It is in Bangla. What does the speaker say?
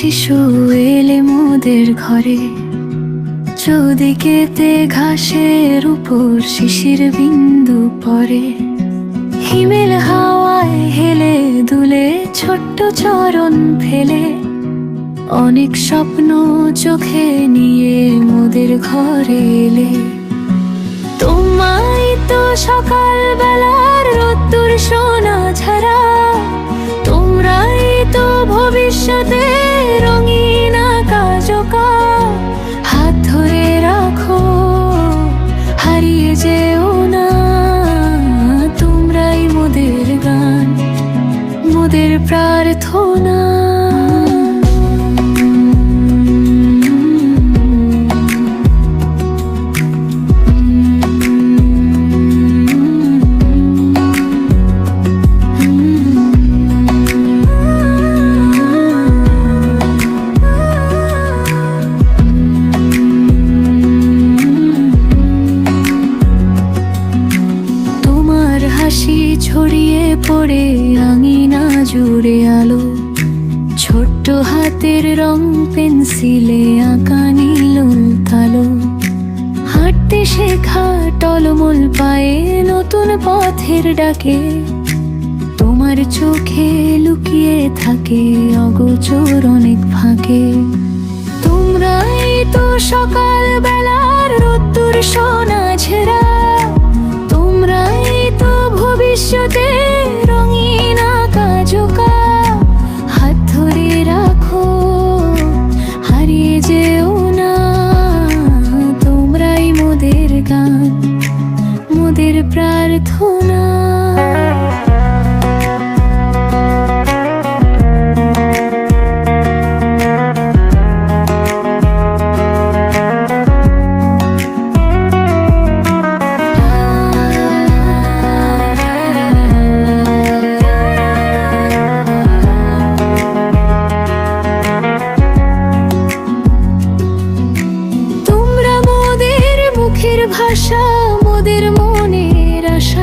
শিশু এলে মোদের ঘরে, চৌদিকেতে ঘাসের উপর শিশির বিন্দু পড়ে। হিমেল হাওয়ায় হেলে দুলে ছোট্ট চরণ ফেলে, অনেক স্বপ্ন চোখে নিয়ে মোদের ঘরে এলে। তোমায় তো সকাল বেলার রোদ্দুর সোনা ঝরা, তোমরাই তো ভবিষ্যতে রঙিন আকাশকা। হাত ধরে রাখো, হারিয়ে যেও না, তোমরাই মোদের গান, মোদের প্রার্থনা। হাসি ছড়িয়ে পড়ে আঙিনা জুড়ে আলো, ছোট্ট হাতের রং পেন্সিলে আঁকা নীল কালো। হাঁটতে শেখা টলমল পায়ে নতুন পথের ডাকে, তোমার চোখে লুকিয়ে থাকে অগোচর অনেক ফাঁকে। তোমরাই তো সকাল বেলার রোদ্দুর সোনা ঝেরা, তোমরাই তো ভবিষ্যতে রঙিন আকাশকা। হাত ধরে রাখো, হারিয়ে যেও না, তোমরাই মোদের গান, মোদের প্রার্থনা। ভাষা মোদের মনের আশা।